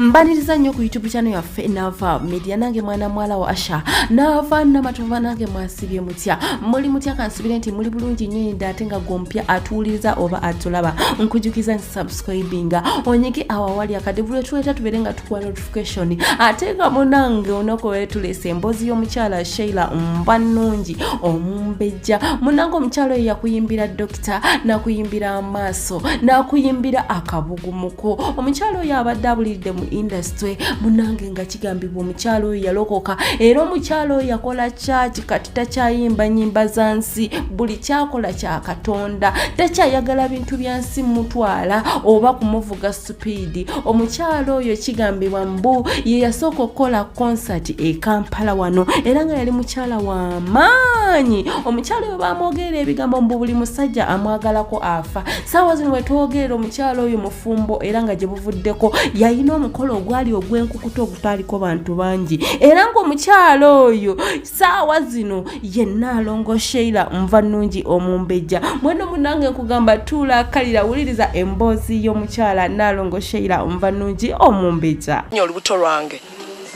mbaniriza nnyo ku YouTube channel yaffe Nava Media nange mwana mwala wa Asha Nava namatova nange mwasibye mutya muli mutya kansubire nti muli bulungi nnyo ndate nga gompya atuuliza oba atulaba nkujukiza subscribinga onyeke awawali akadevule tuweta tuberenga tukwa notification ate nga munange onoko wetulese embozi y'omukyala Sheilla Nvanungi Omumbejja munange omukyalo yakuyimbira dokita na kuyimbira amaaso na kuyimbira akabugumuko omukyalo yabadde abulidde mu industry munange nga kigambibwa omukyalo yalokoka era omukyalo yakola church kati takyayimba nyimba zansi buli kyakola kya Katonda takyayagala bintu byansi mutwala oba kumuvuga speed omukyalo oyo kigambibwa mbu ye yasooka okukola concert e Kampala wano era nga yali mukyala wa maanyi omukyalo oyo bamwogera ebigambo mbu buli musajja amwagalako afa saawa zino wetwogerera omukyalo oyo mufumbo era nga gye buvuddeko yayina omukolo ogwali ogw'enkukuta ogutaaliko bantu bangi era ng'omukyalo oyo saawa zino yenna alongo Sheilla Nvanungi Omumbejja mweno munange nkugamba tuula kalira wuliriza emboozi y'omukyala Nalongo Sheilla Nvanungi Omumbejja nnyo olubuto lwange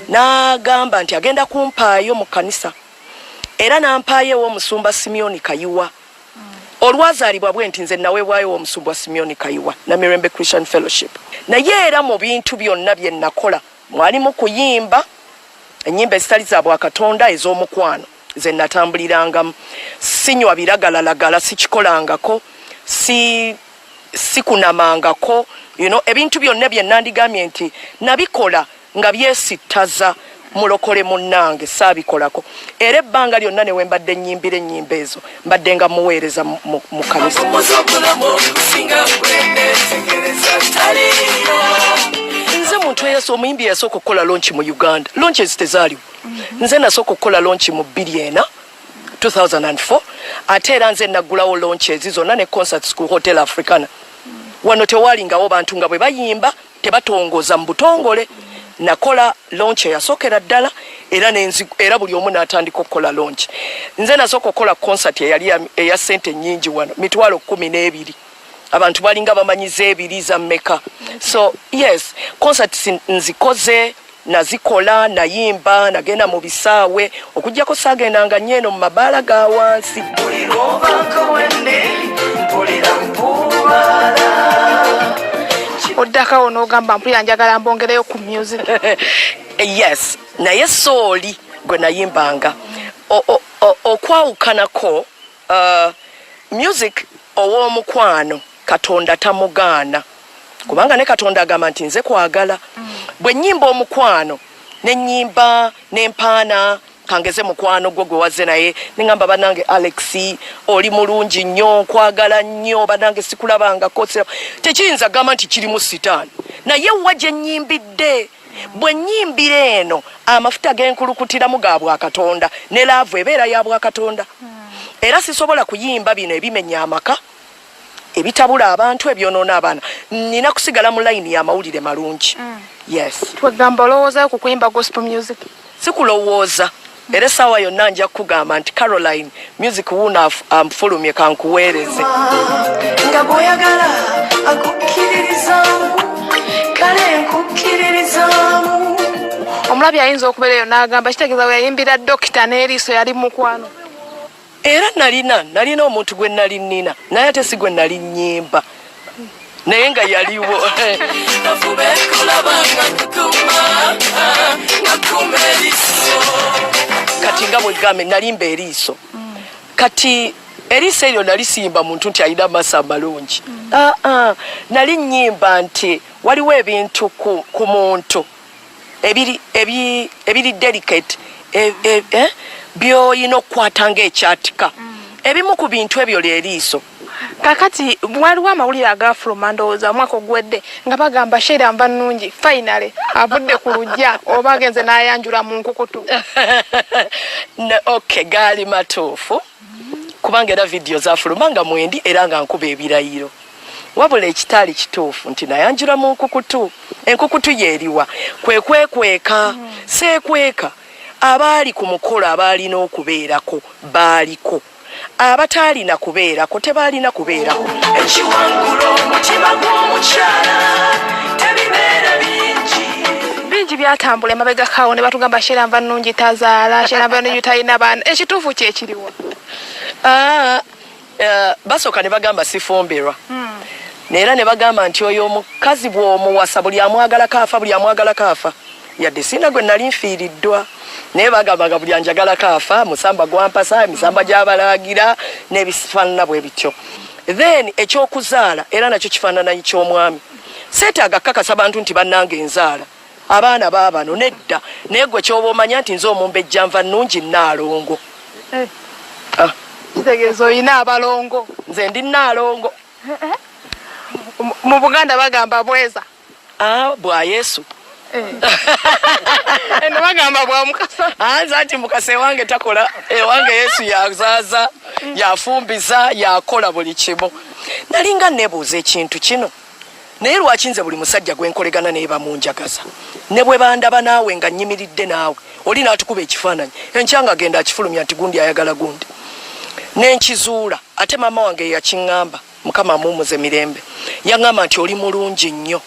n'agamba nti agenda kumpaayo mu kanisa era n'ampaayo w'omusumba Simeoni Kayiwa olwazaalibwa bwe nti nze naweebwayo w'omusumba Simeoni Kayiwa na Mirembe Christian Fellowship naye era mu bintu byonna bye nakola mwalimu kuyimba ennyimba ezitali za Bwakatonda ez'omukwano ze natambulirangamu sinywa biragalalagala sikikolangako sikunamangako ebintu byonna bye nandigambye nti nabikola nga byesittaza mulokole munnange saabikolako era ebbanga lyonna ne wembadde nnyimbira ennyimba ezo mbadde nga muweereza mu kanisa nze muntu eyasa omuyimbi yasooka okukola lonchi mu Uganda lonchi ezitezaaliwo nze nasooka okukola lonchi mu 2004 ate era nze naggulawo lonchi ezi zonna ne concert school hotel Africana wano tewalingawo bantu nga bwe bayimba tebatongoza mu butongole nakola launch yasookera ddala era buli omu n'atandika okukola launch nze nasooka okukola concert eya ssente nnyingi wano mitwalo 12 abantu balinga bamanyize ebiri za mmeka so yes concert nzikoze nazikola nayimba nagenda mu bisaawe okujjako saagendanga nnyeno mu mabaala ga wansi Odaka onogamba mpulira njagala mbongereyo ku music. Yes, naye sooli gwe nayimbanga. Okwawukanako music ow'omukwano Katonda tamugaana. Kubanga ne Katonda agamba nti nze kwagala. Bwe nnyimba omukwano ne nnyimba n'empaana kangeze mukwano gwe wazze naye ningamba banange Alexi oli mulungi nnyo kwagala nnyo banange sikulabangako tekiyinza gamba nti kirimu sitaani naye wajje nnyimbidde bwe nnyimbira eno amafuta g'enkulukutiramu ga Bwakatonda ne laavu ebeera ya Bwakatonda era sisobola kuyimba bino ebimenya amaka ebitabula abantu ebyonoona abaana nina kusigala mu layini y'amawulire malungi yes twegamba olowooza ku kuyimba gospel music sikulowooza era sawa yonna nja kugamba nti Caroline music Wuno amfulumye kankuweereze nga boyagala akukkiririzaamu kale nkukkiririzaamu omulabi ayinza okubeera eyo n'agamba kitegeeza we yayimbira dokita n'eriiso yali mukwano era nalina omuntu gwe nali nnina naye ate si gwe nali nnyimba naye nga yaliwo kati nga bwegambe nalimba eriiso kati eriiso eryo nalisimba muntu nti alina amaaso amalungi nali nnyimba nti waliwo ebintu ku muntu ebiri delicate by'olina okukwata ng'ekyatika ebimu ku bintu ebyo lyeriiso kakati waliwo amawulire agafuluma ndowooza omwaka ogwedde nga bagamba Sheilla Nvanungi finally avudde ku lujja oba agenze n'ayanjula mu nkukutu okay gaali matuufu kubanga era vidiyo zafuluma nga mwendi era nga nkuba ebirayiro wabula ekitaali kituufu nti nayanjula mu nkukutu enkukutu yeeriwa kwekweka seekweka abaali ku mukolo abaalina okubeerako baaliko abataalina kubeerako tebaalina kubeerako ekiwangulo omutima gw'omukyala tebibeera bingi bingi byatambula emabega kawo ne batugamba Sheilla Nvanungi tazaala Sheilla Nvanungi talina baana ekituufu kye kiriwa basooka ne bagamba sifumberwa neera ne bagamba nti oyo omukazi bw'omuwasa buli amwagala kaafa yadde sina gwe nali nfiiriddwa naye bagambaga buli anjagala kaafa musamba gwampasa emisamba gy'abalaagira n'ebifaanana bwe bityo then ekyokuzaala era nakyo kifaanana ky'omwami seetaaga kakasa abantu nti bannange nzaala abaana baabano nedda naye gwe kyoba omanya nti nze Omumbejja Nvanungi Nnaalongo kitegeeza oyina abalongo nze ndi Nnaalongo mu Buganda bagamba bweza bwa Yesu eno bagamba bwa mukasa anza ati mukase wange takola wange Yesu yazaaza yafumbiza yakola buli kimu nalinga nebuuza ekintu kino naye lwaki nze buli musajja gwenkolegana naye bamunjagaza ne bwe bandaba naawe nga nnyimiridde naawe oli n'atukuba ekifaananyi enkyanga agenda akifulumya nti gundi ayagala gundi n'enkizuula ate maama wange yakiŋŋamba mukama mumuze mirembe yaŋŋamba nti oli mulungi nnyo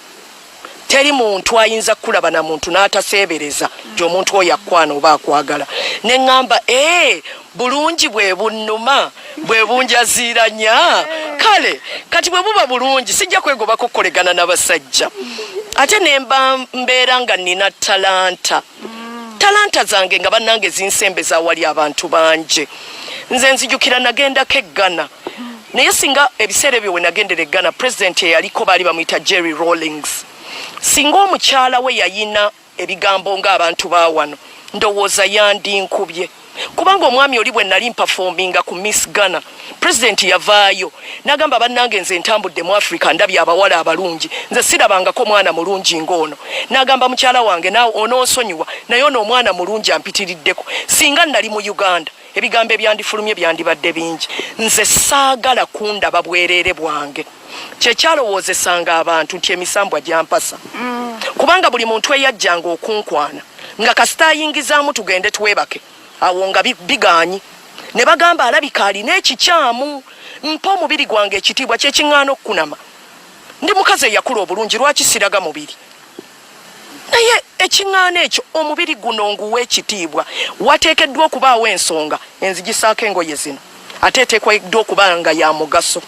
teri muntu ayinza kulaba na muntu n'ataseebereza nti omuntu oyo akwana oba akwagala ne ŋŋamba bulungi bwe bunnuma bwe bunjaziiranya kale kati bwe buba bulungi sijja kwegobako kukolegana n'abasajja ate ne mbeera nga nina talanta zange nga bannange zinsembeza wali abantu banje nze nzijukira nagendako eggana naye singa ebiseera ebyo we nagendera eggana pulezidenti eyaliko baali bamuyita Jerry Rawlings singa omukyala we yayina ebigambo ng'abantu baawano ndowooza yandinkubye kubanga omwami oli bwe nali mpafominga ku Miss Ghana pulezidenti yavaayo n'agamba bannange nze ntambudde mu Africa ndabye abawala abalungi nze sirabangako mwana mulungi ng'ono n'agamba mukyala wange naawe onoonsonyiwa naye ono omwana mulungi ampitiriddeko singa nali mu Uganda ebigambo ebyandifulumye byandibadde bingi nze saagala kundaba bwereere bwange kyekyalowoozesanga abantu nti emisambwa gyampasa kubanga buli muntu eyajjanga okunkwana nga kasita ayingizaamu tugende twebake awo nga bigaanyi ne bagamba alabika alina ekikyamu mpa omubiri gwange ekitiibwa kyekiŋŋaana okkunama ndi mukazi eyakula obulungi lwaki siraga mubiri naye ekiŋŋaana ekyo omubiri guno nguwa ekitiibwa wateekeddwa okubaawo ensonga enzigisaako engoye zino ate eteekweddwa okuba nga ya mugaso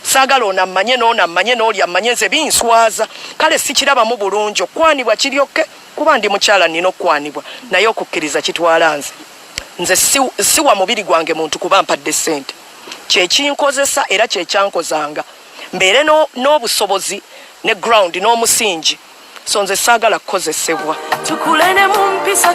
saagala onammanye n'onammanye n'oli ammanye nze binswaza kale sikirabamu bulungi okwanibwa kiryokke kuba ndi mukyala nina okwanibwa naye okukkiriza kitwala nze siwa mubiri gwange muntu kuba mpadde ssente kyekinkozesa era kyekyankozanga mbeere n'obusobozi ne ground n'omusingi so nze saagala kukozesebwa tukulene mu mpisa